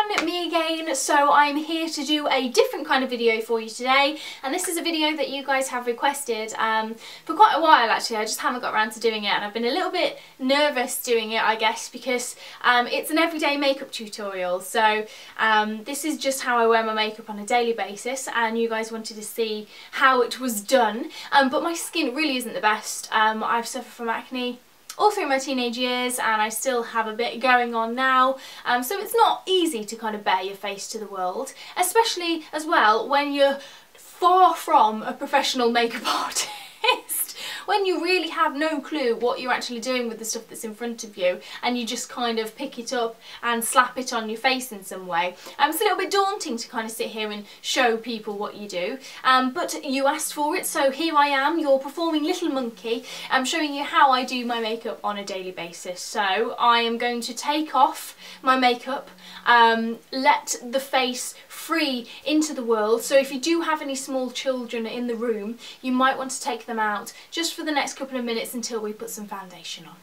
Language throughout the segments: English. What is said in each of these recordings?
everyone, me again. So I'm here to do a different kind of video for you today, and this is a video that you guys have requested for quite a while actually. I just haven't got around to doing it, and I've been a little bit nervous doing it, I guess, because it's an everyday makeup tutorial. So this is just how I wear my makeup on a daily basis, and you guys wanted to see how it was done, but my skin really isn't the best. I've suffered from acne all through my teenage years, and I still have a bit going on now, so it's not easy to kind of bare your face to the world, especially as well when you're far from a professional makeup artist, when you really have no clue what you're actually doing with the stuff that's in front of you, and you just kind of pick it up and slap it on your face in some way. It's a little bit daunting to kind of sit here and show people what you do, but you asked for it, so here I am, your performing little monkey. I'm showing you how I do my makeup on a daily basis. So I am going to take off my makeup, let the face free into the world. So if you do have any small children in the room, you might want to take them out just for the next couple of minutes until we put some foundation on.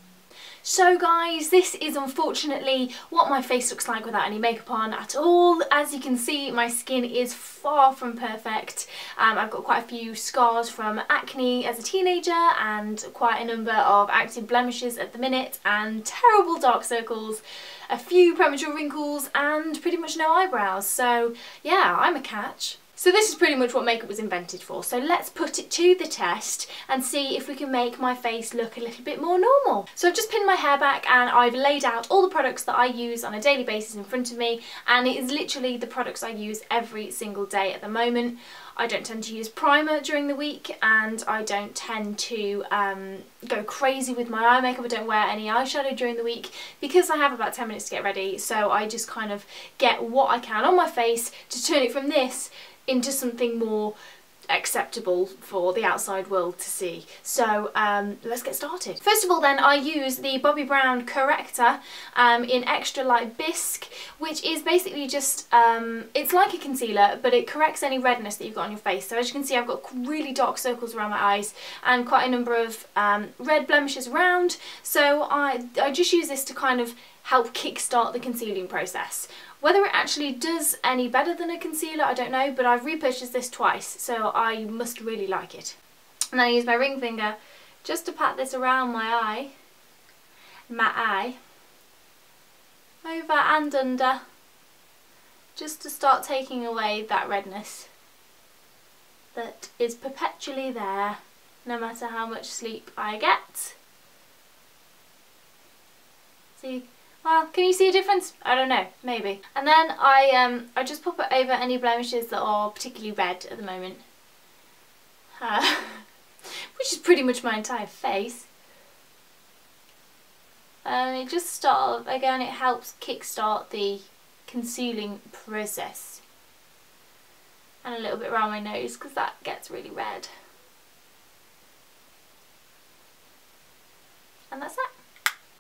So guys, this is unfortunately what my face looks like without any makeup on at all. As you can see, my skin is far from perfect. I've got quite a few scars from acne as a teenager, and quite a number of active blemishes at the minute, and terrible dark circles, a few premature wrinkles, and pretty much no eyebrows. So yeah, I'm a catch. So this is pretty much what makeup was invented for. So let's put it to the test and see if we can make my face look a little bit more normal. So I've just pinned my hair back, and I've laid out all the products that I use on a daily basis in front of me, and it is literally the products I use every single day at the moment. I don't tend to use primer during the week, and I don't tend to go crazy with my eye makeup. I don't wear any eyeshadow during the week because I have about 10 minutes to get ready, so I just kind of get what I can on my face to turn it from this into something more acceptable for the outside world to see. So let's get started. First of all then, I use the Bobbi Brown corrector in Extra Light Bisque, which is basically just, it's like a concealer, but it corrects any redness that you've got on your face. So as you can see, I've got really dark circles around my eyes and quite a number of red blemishes around, so I just use this to kind of help kickstart the concealing process. Whether it actually does any better than a concealer, I don't know, but I've repurchased this twice, so I must really like it. And then I use my ring finger just to pat this around my eye, over and under, just to start taking away that redness that is perpetually there, no matter how much sleep I get. See? Well, can you see a difference? I don't know, maybe. And then I just pop it over any blemishes that are particularly red at the moment, which is pretty much my entire face. And it just again, it helps kickstart the concealing process. And a little bit around my nose because that gets really red. And that's that.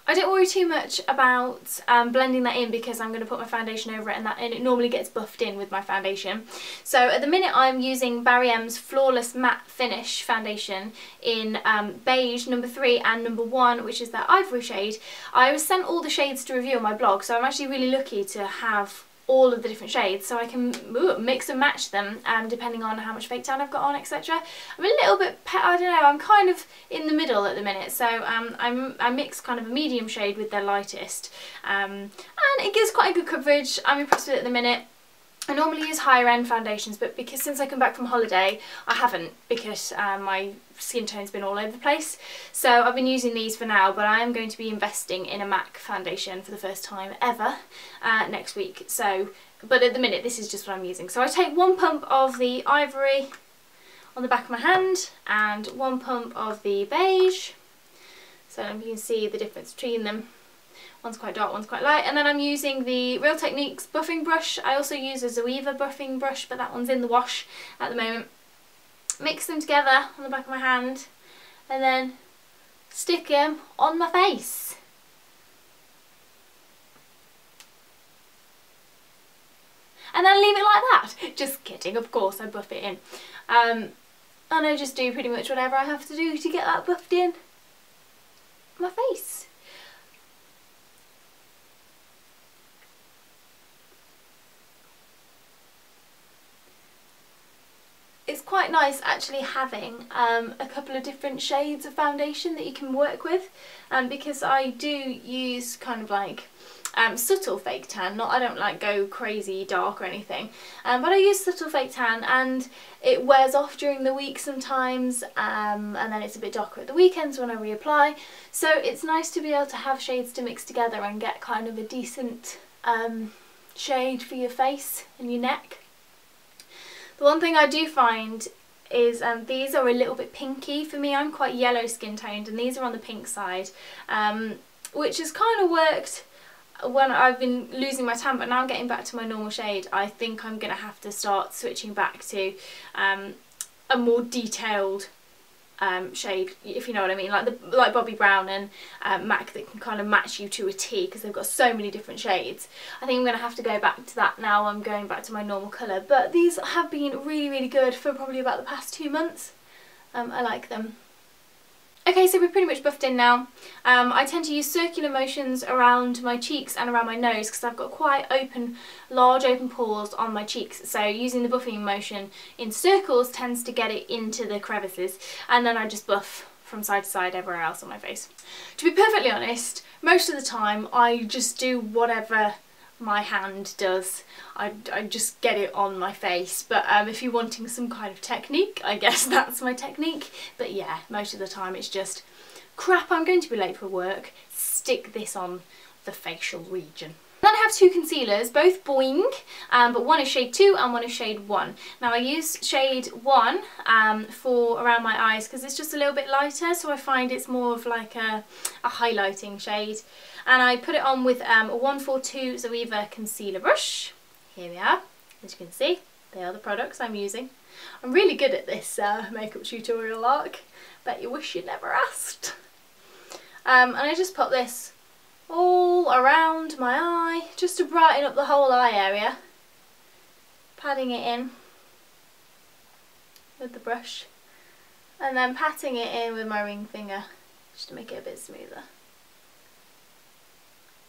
I don't worry too much about blending that in because I'm going to put my foundation over it, and it normally gets buffed in with my foundation. So at the minute I'm using Barry M's Flawless Matte Finish foundation in beige number 3 and number 1, which is that ivory shade. I was sent all the shades to review on my blog, so I'm actually really lucky to have all of the different shades, so I can mix and match them depending on how much fake tan I've got on, etc. I'm a little bit, I don't know, I'm kind of in the middle at the minute, so I mix kind of a medium shade with their lightest, and it gives quite a good coverage. I'm impressed with it at the minute. I normally use higher end foundations, but because since I come back from holiday I haven't, because my skin tone's been all over the place. So I've been using these for now, but I am going to be investing in a MAC foundation for the first time ever next week. So, but at the minute this is just what I'm using. So I take 1 pump of the ivory on the back of my hand and 1 pump of the beige, so you can see the difference between them. One's quite dark, one's quite light. And then I'm using the Real Techniques buffing brush. I also use a Zoeva buffing brush, but that one's in the wash at the moment. Mix them together on the back of my hand and then stick them on my face. And then leave it like that. Just kidding, of course I buff it in. And I just do pretty much whatever I have to do to get that buffed in my face. quite nice actually having a couple of different shades of foundation that you can work with, because I do use kind of like subtle fake tan. I don't like go crazy dark or anything, but I use subtle fake tan and it wears off during the week sometimes, and then it's a bit darker at the weekends when I reapply. So it's nice to be able to have shades to mix together and get kind of a decent shade for your face and your neck. The one thing I do find is these are a little bit pinky for me. I'm quite yellow skin toned and these are on the pink side, which has kind of worked when I've been losing my tan, but now I'm getting back to my normal shade. I think I'm going to have to start switching back to a more detailed shade, if you know what I mean, like Bobbi Brown and MAC, that can kind of match you to a T because they've got so many different shades. I think I'm going to have to go back to that now. I'm going back to my normal colour, but these have been really good for probably about the past 2 months. I like them. Okay, so we're pretty much buffed in now. I tend to use circular motions around my cheeks and around my nose because I've got quite large open pores on my cheeks. So using the buffing motion in circles tends to get it into the crevices, and then I just buff from side to side everywhere else on my face. To be perfectly honest, most of the time I just do whatever my hand does. I just get it on my face, but if you're wanting some kind of technique, I guess that's my technique. But yeah, most of the time it's just crap, I'm going to be late for work, stick this on the facial region. Then I have 2 concealers, both Boing, but one is shade 2 and one is shade 1. Now I use shade 1 for around my eyes because it's just a little bit lighter, so I find it's more of like a highlighting shade. And I put it on with a 142 Zoeva concealer brush. Here we are, as you can see, they are the products I'm using. I'm really good at this makeup tutorial arc, bet you wish you never asked. And I just put this all around my eye just to brighten up the whole eye area, padding it in with the brush and then patting it in with my ring finger just to make it a bit smoother.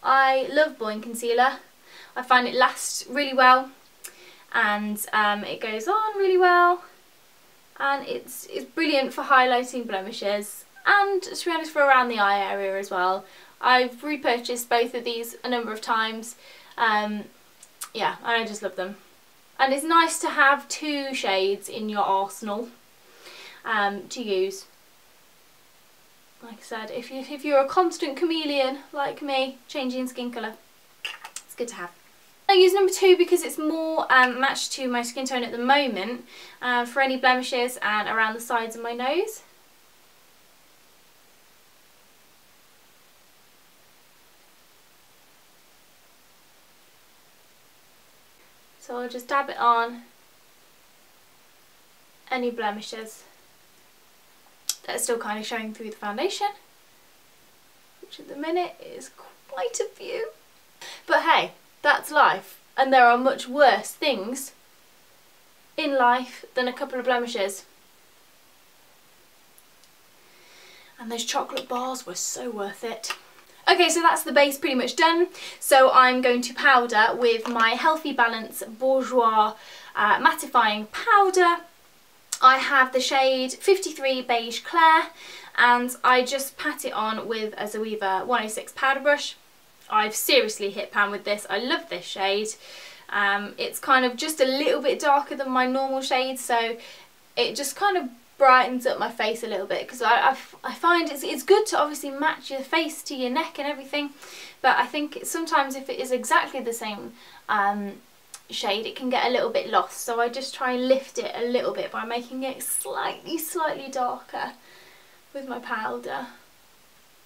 I love Boing concealer. I find it lasts really well and it goes on really well, and it's brilliant for highlighting blemishes and, to be honest, for around the eye area as well. I've repurchased both of these a number of times. Yeah, I just love them. And it's nice to have 2 shades in your arsenal to use. Like I said, if you're a constant chameleon like me, changing skin colour, it's good to have. I use number 2 because it's more matched to my skin tone at the moment, for any blemishes and around the sides of my nose. So I'll just dab it on any blemishes that are still kind of showing through the foundation, which at the minute is quite a few. But hey, that's life, and there are much worse things in life than a couple of blemishes. And those chocolate bars were so worth it. Okay, so that's the base pretty much done. So I'm going to powder with my Healthy Balance Bourjois mattifying powder. I have the shade 53 Beige Clair, and I just pat it on with a Zoeva 106 powder brush. I've seriously hit pan with this. I love this shade. It's kind of just a little bit darker than my normal shade, so it just kind of brightens up my face a little bit, because I find it's good to obviously match your face to your neck and everything, but I think sometimes if it is exactly the same shade, it can get a little bit lost, so I just try and lift it a little bit by making it slightly darker with my powder.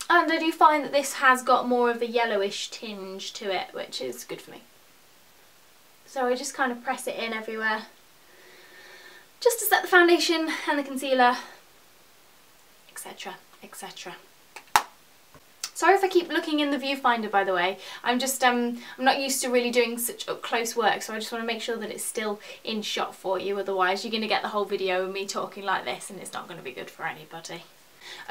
And I do find that this has got more of a yellowish tinge to it, which is good for me. So I just kind of press it in everywhere, just to set the foundation and the concealer, etc, etc. Sorry if I keep looking in the viewfinder, by the way. I'm just I'm not used to really doing such up close work, so I just want to make sure that it's still in shot for you, otherwise you're going to get the whole video of me talking like this and it's not going to be good for anybody.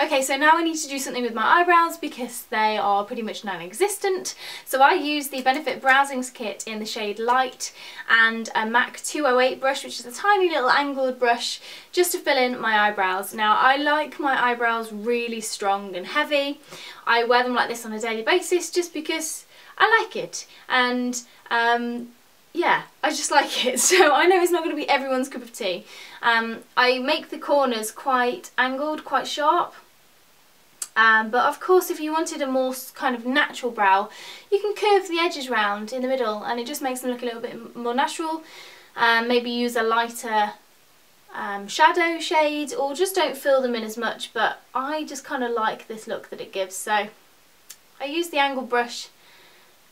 Okay, so now I need to do something with my eyebrows because they are pretty much non-existent. So I use the Benefit Browsings Kit in the shade Light and a MAC 208 brush, which is a tiny little angled brush, just to fill in my eyebrows. Now I like my eyebrows really strong and heavy. I wear them like this on a daily basis just because I like it, and yeah, I just like it. So I know it's not going to be everyone's cup of tea. I make the corners quite angled, quite sharp. But of course, if you wanted a more kind of natural brow, you can curve the edges round in the middle and it just makes them look a little bit more natural. Maybe use a lighter shadow shade, or just don't fill them in as much, but I just kind of like this look that it gives. So I use the angled brush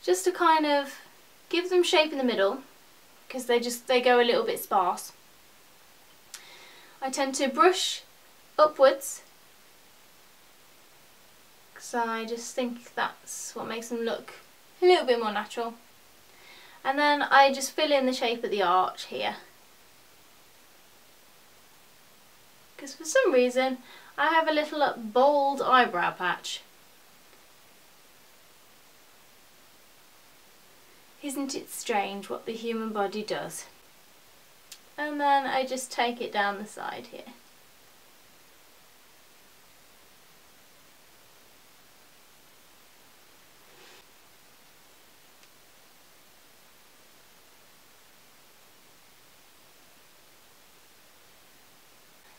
just to kind of give them shape in the middle, because they go a little bit sparse. I tend to brush upwards because I just think that's what makes them look a little bit more natural. And then I just fill in the shape of the arch here, because for some reason I have a little bold eyebrow patch. Isn't it strange what the human body does? And then I just take it down the side here.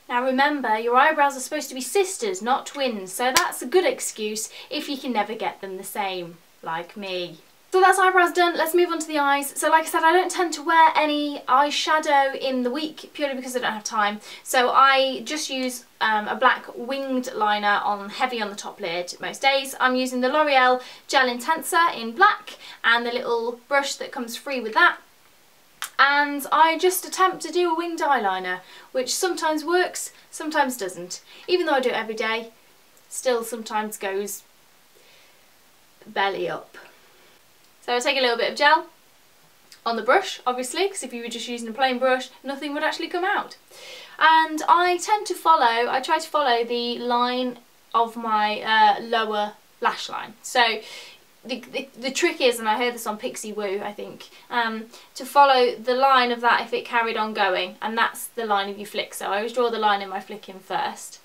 Now remember, your eyebrows are supposed to be sisters, not twins, so that's a good excuse if you can never get them the same, like me. So that's eyebrows done, let's move on to the eyes. So like I said, I don't tend to wear any eyeshadow in the week purely because I don't have time. So I just use a black winged liner heavy on the top lid most days. I'm using the L'Oreal Gel Intenser in black and the little brush that comes free with that. And I just attempt to do a winged eyeliner, which sometimes works, sometimes doesn't. Even though I do it every day, still sometimes goes belly up. So I take a little bit of gel on the brush, obviously, because if you were just using a plain brush, nothing would actually come out. And I try to follow the line of my lower lash line. So the trick is, and I heard this on Pixie Woo, I think, to follow the line of that if it carried on going, and that's the line of your flick. So I always draw the line in my flicking first.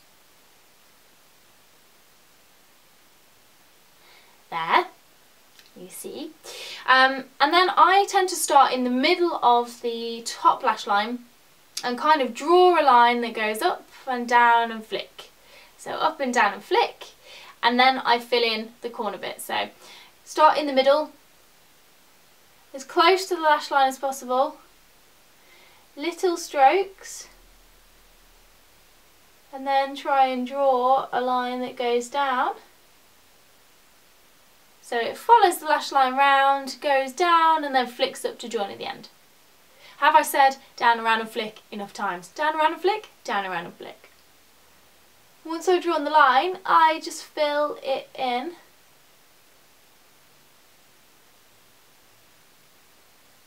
There. You see, and then I tend to start in the middle of the top lash line and kind of draw a line that goes up and down and flick. So up and down and flick, and then I fill in the corner bit. So start in the middle, as close to the lash line as possible, little strokes, and then try and draw a line that goes down. So it follows the lash line round, goes down, and then flicks up to join at the end. Have I said down, around and flick enough times? Down, around and flick, down, around and flick. Once I've drawn the line, I just fill it in.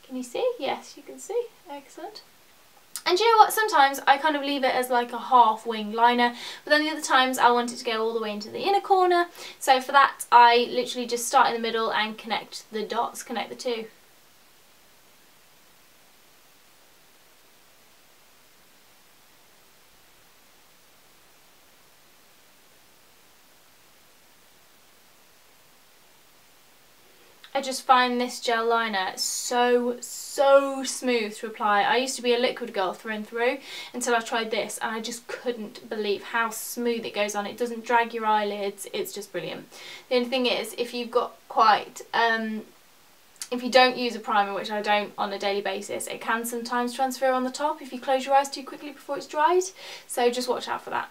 Can you see? Yes, you can see. Excellent. And you know what, sometimes I kind of leave it as like a half wing liner, but then the other times I want it to go all the way into the inner corner. So for that I literally just start in the middle and connect the dots, connect the two. I just find this gel liner so smooth to apply. I used to be a liquid girl through and through until I tried this, and I just couldn't believe how smooth it goes on. It doesn't drag your eyelids, it's just brilliant. The only thing is, if you've got quite, if you don't use a primer, which I don't on a daily basis, it can sometimes transfer on the top if you close your eyes too quickly before it's dried, so just watch out for that.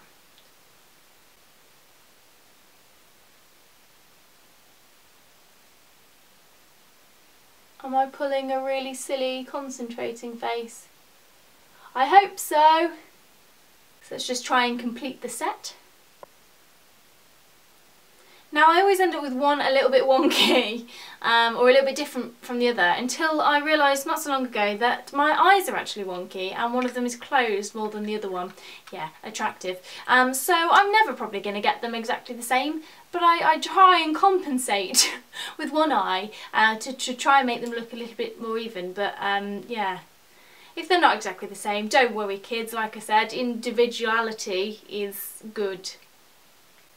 Am I pulling a really silly concentrating face? I hope so. So let's just try and complete the set. Now I always end up with one a little bit wonky or a little bit different from the other until I realised not so long ago that my eyes are actually wonky and one of them is closed more than the other one. Yeah, attractive. So I'm never probably going to get them exactly the same, but I try and compensate with one eye to try and make them look a little bit more even, but yeah. If they're not exactly the same, don't worry kids, like I said, individuality is good.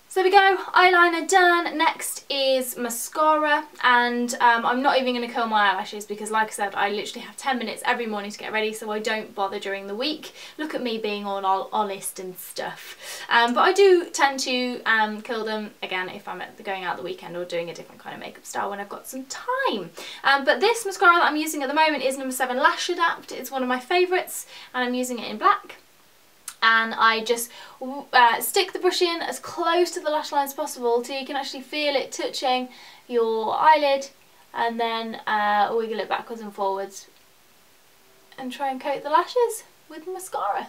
So there we go, eyeliner done. Next is mascara, and I'm not even going to curl my eyelashes because, like I said, I literally have 10 minutes every morning to get ready, so I don't bother during the week. Look at me being all honest and stuff. But I do tend to curl them, again, if I'm going out the weekend or doing a different kind of makeup style when I've got some time. But this mascara that I'm using at the moment is number 7 Lash Adapt. It's one of my favourites, and I'm using it in black. And I just stick the brush in as close to the lash line as possible till you can actually feel it touching your eyelid, and then wiggle it backwards and forwards and try and coat the lashes with mascara.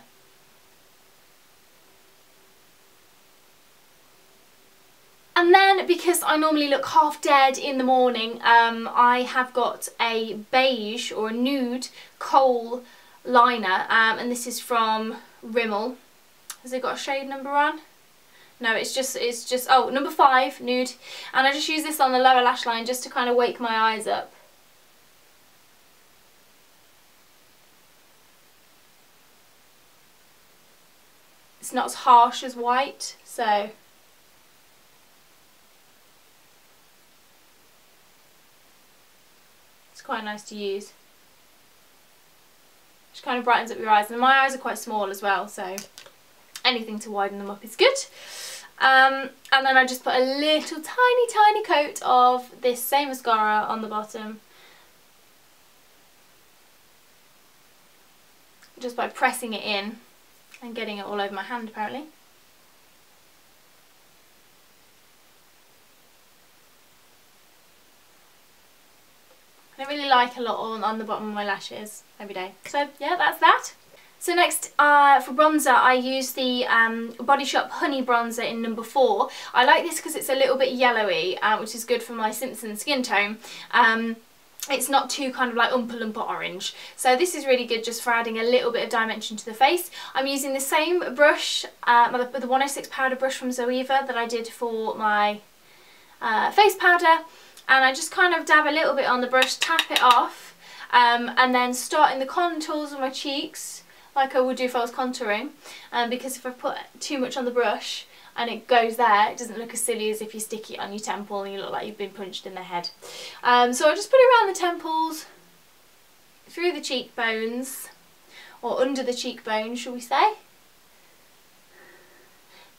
And then, because I normally look half dead in the morning, I have got a beige or a nude kohl liner, and this is from Rimmel. Has it got a shade number on? No, it's just oh, number 5 nude, and I just use this on the lower lash line just to kind of wake my eyes up. It's not as harsh as white, so it's quite nice to use. Just kind of brightens up your eyes, and my eyes are quite small as well, so anything to widen them up is good. And then I just put a little tiny coat of this same mascara on the bottom, just by pressing it in and getting it all over my hand apparently. I really like a lot on the bottom of my lashes every day. So yeah, that's that. So next, for bronzer, I use the Body Shop Honey Bronzer in number 4. I like this because it's a little bit yellowy, which is good for my Simpson skin tone. It's not too kind of like Oompa Loompa orange. So this is really good just for adding a little bit of dimension to the face. I'm using the same brush, the 106 powder brush from Zoeva that I did for my face powder. And I just kind of dab a little bit on the brush, tap it off, and then start in the contours of my cheeks like I would do if I was contouring, because if I put too much on the brush and it goes there, it doesn't look as silly as if you stick it on your temple and you look like you've been punched in the head. So I just put it around the temples, through the cheekbones, or under the cheekbones shall we say.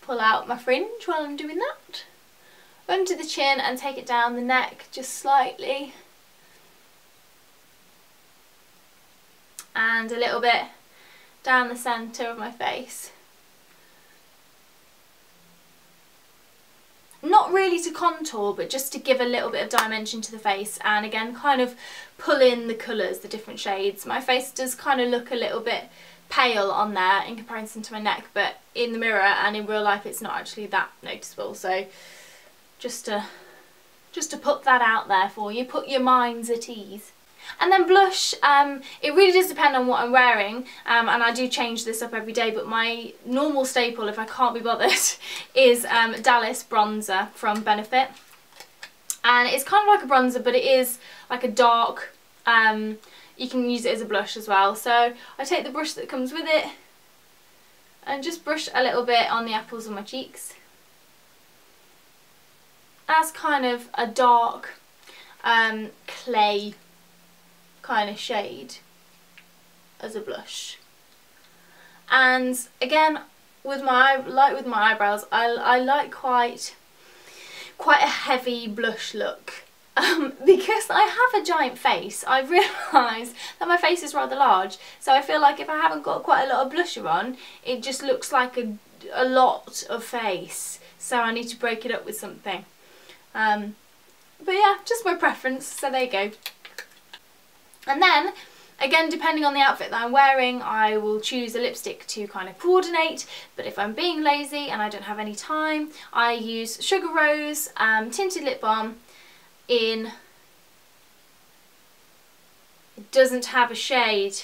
Pull out my fringe while I'm doing that. Under the chin and take it down the neck just slightly, and a little bit down the centre of my face. Not really to contour, but just to give a little bit of dimension to the face, and again kind of pull in the colours, the different shades. My face does kind of look a little bit pale on there in comparison to my neck, but in the mirror and in real life it's not actually that noticeable. So just to put that out there for you, put your minds at ease. And then blush, it really does depend on what I'm wearing, and I do change this up every day, but my normal staple, if I can't be bothered, is Dallas bronzer from Benefit. And it's kind of like a bronzer, but it is like a dark, you can use it as a blush as well. So I take the brush that comes with it and just brush a little bit on the apples of my cheeks as kind of a dark clay kind of shade as a blush. And again, with my eyebrows, I like quite a heavy blush look. Because I have a giant face, I realise that my face is rather large, so I feel like if I haven't got quite a lot of blusher on, it just looks like a lot of face, so I need to break it up with something. But yeah, just my preference, so there you go. And then, Again, depending on the outfit that I'm wearing, I will choose a lipstick to kind of coordinate, but if I'm being lazy and I don't have any time, I use Sugar Rose tinted lip balm in, it doesn't have a shade.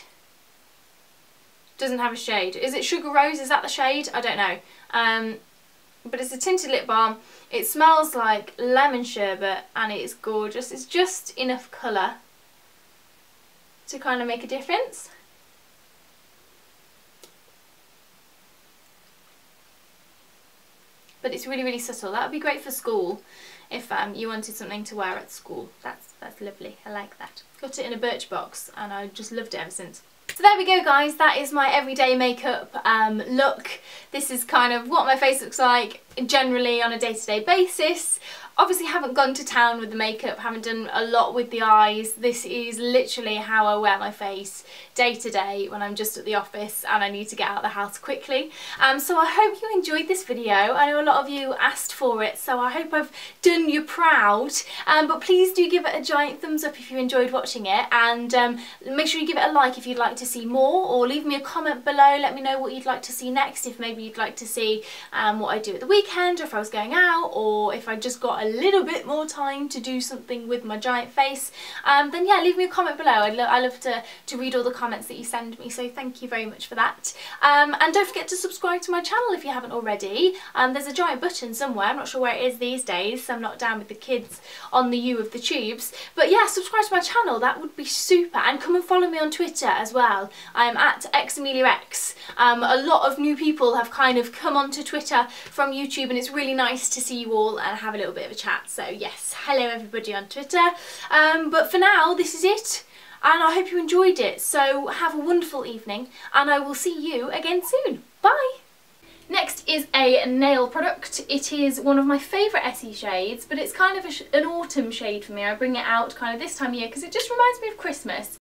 Doesn't have a shade. Is it Sugar Rose? Is that the shade? I don't know. But it's a tinted lip balm. It smells like lemon sherbet and it is gorgeous. It's just enough colour to kind of make a difference. But it's really, really subtle. That would be great for school if you wanted something to wear at school. That's lovely. I like that. Got it in a Birchbox and I just loved it ever since. So there we go, guys, that is my everyday makeup look. This is kind of what my face looks like generally on a day-to-day basis. Obviously haven't gone to town with the makeup, haven't done a lot with the eyes. This is literally how I wear my face day to day when I'm just at the office and I need to get out of the house quickly. So I hope you enjoyed this video. I know a lot of you asked for it, so I hope I've done you proud. But please do give it a giant thumbs up if you enjoyed watching it, and make sure you give it a like if you'd like to see more, or leave me a comment below. Let me know what you'd like to see next, if maybe you'd like to see what I do at the weekend, or if I was going out, or if I just got a little bit more time to do something with my giant face. Then yeah, leave me a comment below. I love to read all the comments that you send me, so thank you very much for that. And don't forget to subscribe to my channel if you haven't already. There's a giant button somewhere, I'm not sure where it is these days, so I'm not down with the kids on the U of the tubes. But yeah, subscribe to my channel, that would be super. And come and follow me on Twitter as well. I'm at xameliax. A lot of new people have kind of come onto Twitter from YouTube, and it's really nice to see you all and have a little bit of a chat. So yes, hello everybody on Twitter. But for now, this is it, and I hope you enjoyed it. So have a wonderful evening, and I will see you again soon. Bye! Next is a nail product. It is one of my favourite Essie shades, but it's kind of an autumn shade for me. I bring it out kind of this time of year because it just reminds me of Christmas.